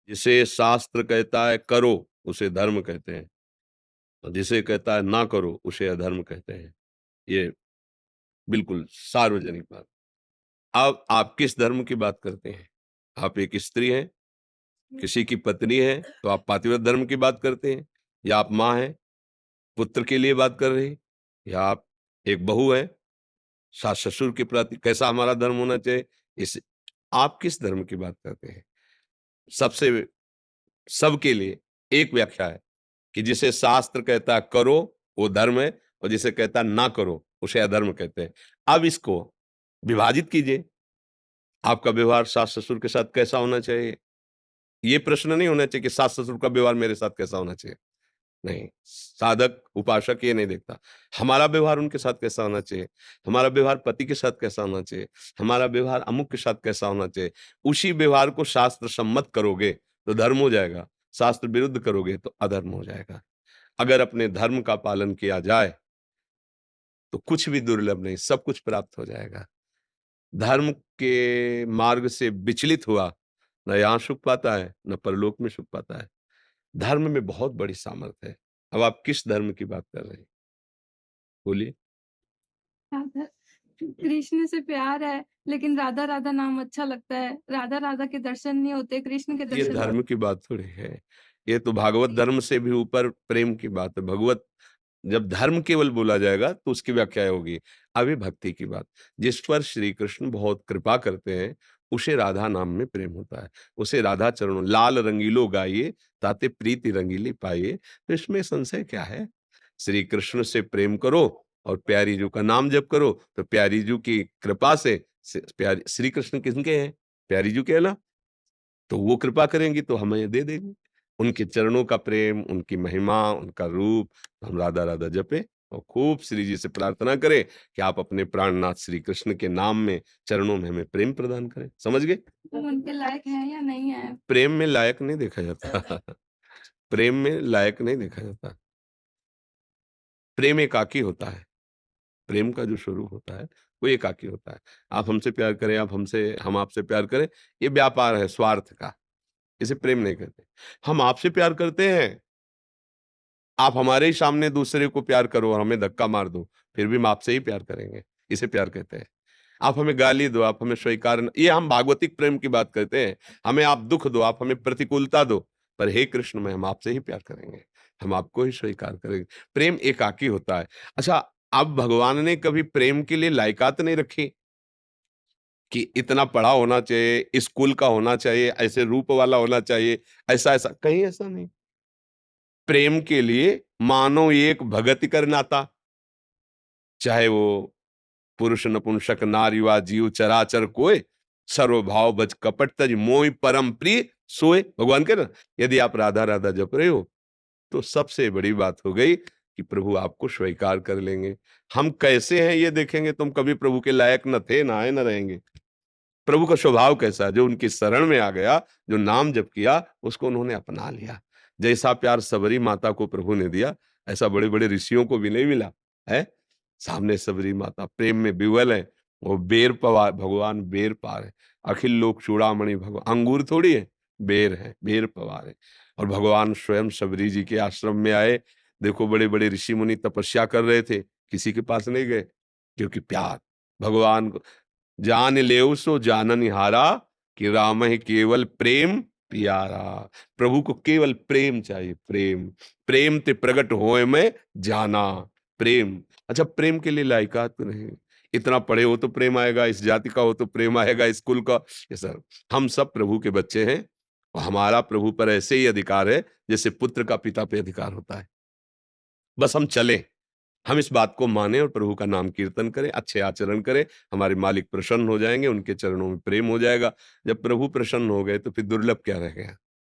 जिसे शास्त्र कहता है करो उसे धर्म कहते हैं और जिसे कहता है ना करो उसे अधर्म कहते हैं। ये बिल्कुल सार्वजनिक बात। अब आप किस धर्म की बात करते हैं? आप एक स्त्री हैं, किसी की पत्नी हैं, तो आप पातिव्रत धर्म की बात करते हैं, या आप माँ हैं, पुत्र के लिए बात कर रही, या आप एक बहू हैं, सास-ससुर के प्रति कैसा हमारा धर्म होना चाहिए, इस आप किस धर्म की बात करते हैं? सबसे सबके लिए एक व्याख्या है कि जिसे शास्त्र कहता है करो वो धर्म है और जिसे कहता है ना करो उसे अधर्म कहते हैं। अब इसको विभाजित कीजिए, आपका व्यवहार सास-ससुर के साथ कैसा होना चाहिए? ये प्रश्न नहीं होना चाहिए कि सास-ससुर का व्यवहार मेरे साथ कैसा होना चाहिए। नहीं, साधक, उपासक ये नहीं देखता। हमारा व्यवहार उनके साथ कैसा होना चाहिए, हमारा व्यवहार पति के साथ कैसा होना चाहिए, हमारा व्यवहार अमुक के साथ कैसा होना चाहिए। उसी व्यवहार को शास्त्र सम्मत करोगे तो धर्म हो जाएगा, शास्त्र विरुद्ध करोगे तो अधर्म हो जाएगा। अगर अपने धर्म का पालन किया जाए, तो कुछ भी दुर्लभ नहीं, सब कुछ प्राप्त हो जाएगा। धर्म के मार्ग से विचलित हुआ, न यहाँ सुख पाता है, न परलोक में सुख पाता है। धर्म में बहुत बड़ी सामर्थ्य है। अब आप किस धर्म की बात कर रहे हैं? बोलिए। राधा कृष्ण से प्यार है, लेकिन राधा राधा नाम अच्छा लगता है। राधा राधा के दर्शन नहीं होते, कृष्ण के ये दर्शन धर्म होते की बात थोड़ी है। ये तो भागवत धर्म से भी ऊपर प्रेम की बात है। भगवत जब धर्म केवल बोला जाएगा तो उसकी व्याख्या होगी। अभी भक्ति की बात, जिस पर श्री कृष्ण बहुत कृपा करते हैं, उसे राधा नाम में प्रेम होता है। उसे राधा चरणों लाल रंगीलो गाइए, ताते प्रीति रंगीली पाइए। तो इसमें संशय क्या है? श्री कृष्ण से प्रेम करो और प्यारी जी का नाम जप करो, तो प्यारी जी की कृपा से प्यारी श्री कृष्ण किसके हैं? प्यारी जी के है ना? तो वो कृपा करेंगी तो हमें दे देंगी। उनके चरणों का प्रेम, उनकी महिमा, उनका रूप, हम राधा-राधा जपें और खूब श्री जी से प्रार्थना करें कि आप अपने प्राणनाथ श्री कृष्ण के नाम में, चरणों में हमें प्रेम प्रदान करें। समझ गए? तुम उनके लायक हैं या नहीं है? प्रेम में लायक नहीं देखा जाता। प्रेम में लायक नहीं देखा जाता। प्रेम एकाकी होता है। प्रेम का जो स्वरूप होता है, वो एकाकी होता है। आप हमसे प्यार करें, हम आपसे प्यार करें, ये व्यापार है स्वार्थ का। इसे प्रेम नहीं कहते। हम आपसे प्यार करते हैं, आप हमारे ही सामने दूसरे को प्यार करो और हमें धक्का मार दो, फिर भी हम आपसे ही प्यार करेंगे, इसे प्यार कहते हैं। आप हमें गाली दो, आप हमें स्वीकार न ये हम भागवतिक प्रेम की बात करते हैं। हमें आप दुःख दो, आप हमें प्रतिकूलता दो, पर हे कृष्ण मैं हम आपसे ही प्यार करेंगे, हम आपको ही स्वीकार करेंगे। प्रेम एकाकी होता है। अच्छा, अब भगवान ने कभी प्रेम के लिए लायकात नहीं रखी कि इतना पढ़ा होना चाहिए, स्कूल का होना चाहिए, ऐसे रूप वाला होना चाहिए, ऐसा-ऐसा, कहीं ऐसा नहीं। प्रेम के लिए मानो एक भगति कर नाता, चाहे वो पुरुष नपुंसक नार युवा जीव चराचर कोय, सर्वभाव बज कपट तज मोहि परम प्रिय सोय। भगवान कह ना, यदि आप राधा राधा जप रहे हो तो सबसे बड़ी बात हो गई कि प्रभु आपको स्वीकार कर लेंगे। हम कैसे हैं ये देखेंगे, तुम कभी प्रभु के लायक न थे, ना आए, न रहेंगे। प्रभु का स्वभाव कैसा है, जो उनकी शरण में आ गया, जो नाम जप किया, उसको उन्होंने अपना लिया। जैसा प्यार सबरी माता को प्रभु ने दिया, ऐसा बड़े-बड़े ऋषियों को भी नहीं मिला, है? सामने सबरी माता प्रेम में विह्वल है, वो बेर पवा भगवान बेर पार है। अखिल लोक चूड़ामणि भगवान अंगूर थोड़ी है, बेर है, बेर पवार है। और भगवान स्वयं सबरी जी के आश्रम में आए, देखो बड़े-बड़े ऋषि मुनि तपस्या कर रहे थे, किसी के पास नहीं गए, क्योंकि प्यार भगवान को जान लेव सो जाननिहारा कि राम है केवल प्रेम प्यारा। प्रभु को केवल प्रेम चाहिए, प्रेम। प्रेम ते प्रगट होए में जाना, प्रेम। अच्छा, प्रेम के लिए लायकात नहीं। इतना पढ़े हो तो प्रेम आएगा, इस जाति का हो तो प्रेम आएगा, स्कूल का, ये सब। हम सब प्रभु के बच्चे हैं और हमारा प्रभु पर ऐसे ही अधिकार है जैसे पुत्र का पिता पे अधिकार होता है। बस हम चलें, हम इस बात को माने और प्रभु का नाम कीर्तन करें, अच्छे आचरण करें, हमारे मालिक प्रसन्न हो जाएंगे, उनके चरणों में प्रेम हो जाएगा। जब प्रभु प्रसन्न हो गए तो फिर दुर्लभ क्या रह गया?